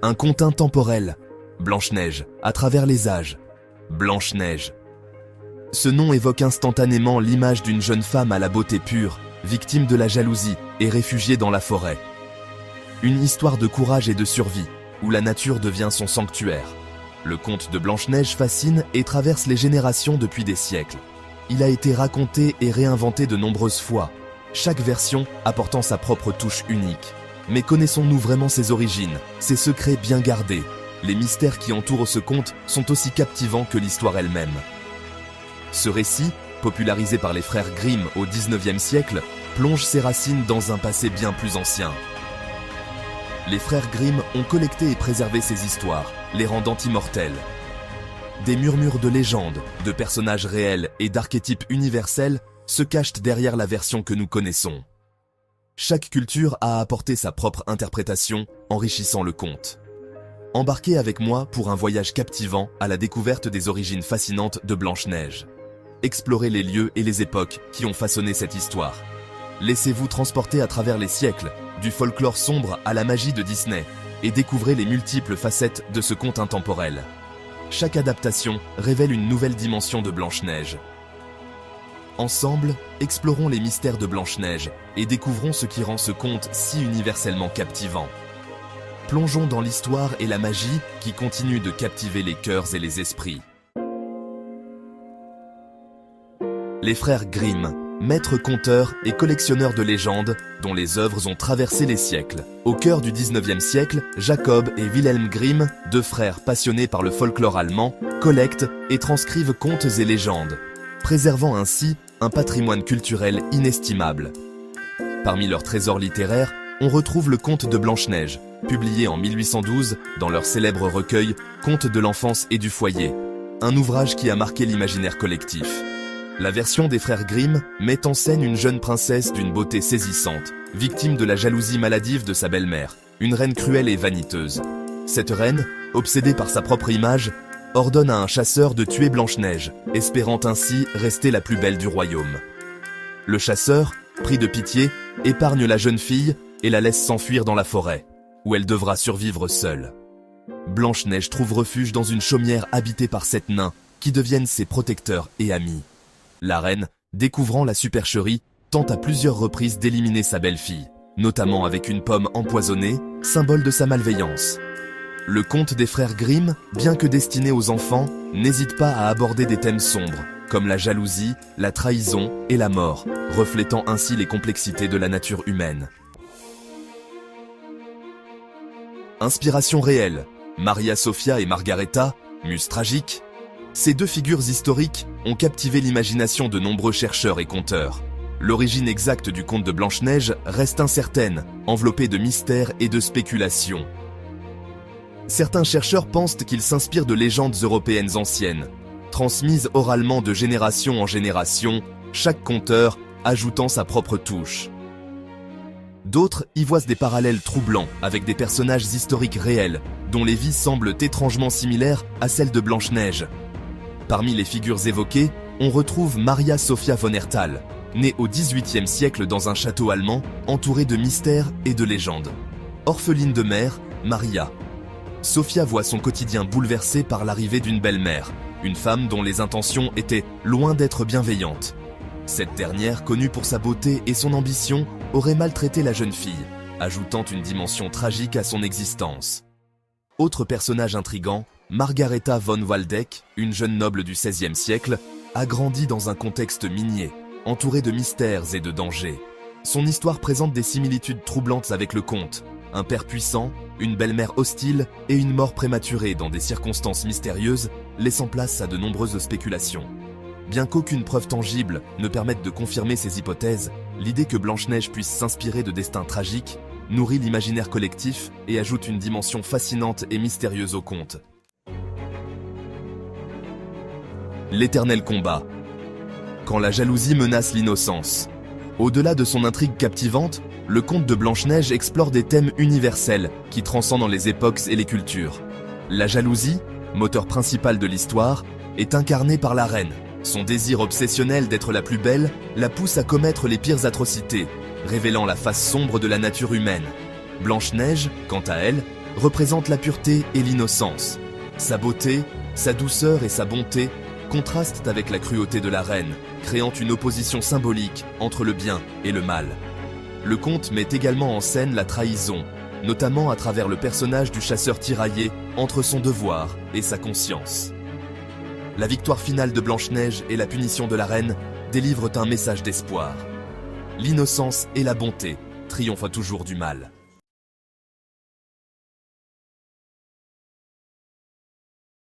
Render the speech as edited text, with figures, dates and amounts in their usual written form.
Un conte intemporel. Blanche-Neige, à travers les âges. Blanche-Neige. Ce nom évoque instantanément l'image d'une jeune femme à la beauté pure, victime de la jalousie et réfugiée dans la forêt. Une histoire de courage et de survie, où la nature devient son sanctuaire. Le conte de Blanche-Neige fascine et traverse les générations depuis des siècles. Il a été raconté et réinventé de nombreuses fois, chaque version apportant sa propre touche unique. Mais connaissons-nous vraiment ses origines, ses secrets bien gardés? Les mystères qui entourent ce conte sont aussi captivants que l'histoire elle-même. Ce récit, popularisé par les frères Grimm au XIXe siècle, plonge ses racines dans un passé bien plus ancien. Les frères Grimm ont collecté et préservé ces histoires, les rendant immortelles. Des murmures de légendes, de personnages réels et d'archétypes universels se cachent derrière la version que nous connaissons. Chaque culture a apporté sa propre interprétation, enrichissant le conte. Embarquez avec moi pour un voyage captivant à la découverte des origines fascinantes de Blanche-Neige. Explorez les lieux et les époques qui ont façonné cette histoire. Laissez-vous transporter à travers les siècles, du folklore sombre à la magie de Disney, et découvrez les multiples facettes de ce conte intemporel. Chaque adaptation révèle une nouvelle dimension de Blanche-Neige. Ensemble, explorons les mystères de Blanche-Neige et découvrons ce qui rend ce conte si universellement captivant. Plongeons dans l'histoire et la magie qui continuent de captiver les cœurs et les esprits. Les frères Grimm, maîtres conteurs et collectionneurs de légendes dont les œuvres ont traversé les siècles. Au cœur du XIXe siècle, Jacob et Wilhelm Grimm, deux frères passionnés par le folklore allemand, collectent et transcrivent contes et légendes, préservant ainsi un patrimoine culturel inestimable. Parmi leurs trésors littéraires, on retrouve le conte de Blanche-Neige, publié en 1812 dans leur célèbre recueil « Contes de l'enfance et du foyer », un ouvrage qui a marqué l'imaginaire collectif. La version des frères Grimm met en scène une jeune princesse d'une beauté saisissante, victime de la jalousie maladive de sa belle-mère, une reine cruelle et vaniteuse. Cette reine, obsédée par sa propre image, ordonne à un chasseur de tuer Blanche-Neige, espérant ainsi rester la plus belle du royaume. Le chasseur, pris de pitié, épargne la jeune fille et la laisse s'enfuir dans la forêt, où elle devra survivre seule. Blanche-Neige trouve refuge dans une chaumière habitée par 7 nains, qui deviennent ses protecteurs et amis. La reine, découvrant la supercherie, tente à plusieurs reprises d'éliminer sa belle-fille, notamment avec une pomme empoisonnée, symbole de sa malveillance. Le conte des frères Grimm, bien que destiné aux enfants, n'hésite pas à aborder des thèmes sombres, comme la jalousie, la trahison et la mort, reflétant ainsi les complexités de la nature humaine. Inspiration réelle, Maria Sophia et Margareta, muses tragiques. Ces deux figures historiques ont captivé l'imagination de nombreux chercheurs et conteurs. L'origine exacte du conte de Blanche-Neige reste incertaine, enveloppée de mystères et de spéculations. Certains chercheurs pensent qu'il s'inspire de légendes européennes anciennes, transmises oralement de génération en génération, chaque conteur ajoutant sa propre touche. D'autres y voient des parallèles troublants avec des personnages historiques réels, dont les vies semblent étrangement similaires à celles de Blanche-Neige. Parmi les figures évoquées, on retrouve Maria Sophia von Herthal, née au XVIIIe siècle dans un château allemand, entourée de mystères et de légendes. Orpheline de mère, Maria. Sophia voit son quotidien bouleversé par l'arrivée d'une belle-mère, une femme dont les intentions étaient loin d'être bienveillantes. Cette dernière, connue pour sa beauté et son ambition, aurait maltraité la jeune fille, ajoutant une dimension tragique à son existence. Autre personnage intrigant, Margareta von Waldeck, une jeune noble du XVIe siècle, a grandi dans un contexte minier, entouré de mystères et de dangers. Son histoire présente des similitudes troublantes avec le conte, un père puissant, une belle-mère hostile et une mort prématurée dans des circonstances mystérieuses, laissant place à de nombreuses spéculations. Bien qu'aucune preuve tangible ne permette de confirmer ces hypothèses, l'idée que Blanche-Neige puisse s'inspirer de destins tragiques nourrit l'imaginaire collectif et ajoute une dimension fascinante et mystérieuse au conte. L'éternel combat. Quand la jalousie menace l'innocence. Au-delà de son intrigue captivante, le conte de Blanche-Neige explore des thèmes universels qui transcendent les époques et les cultures. La jalousie, moteur principal de l'histoire, est incarnée par la reine. Son désir obsessionnel d'être la plus belle la pousse à commettre les pires atrocités, révélant la face sombre de la nature humaine. Blanche-Neige, quant à elle, représente la pureté et l'innocence. Sa beauté, sa douceur et sa bonté contrastent avec la cruauté de la reine, créant une opposition symbolique entre le bien et le mal. Le conte met également en scène la trahison, notamment à travers le personnage du chasseur tiraillé entre son devoir et sa conscience. La victoire finale de Blanche-Neige et la punition de la reine délivrent un message d'espoir. L'innocence et la bonté triomphent toujours du mal.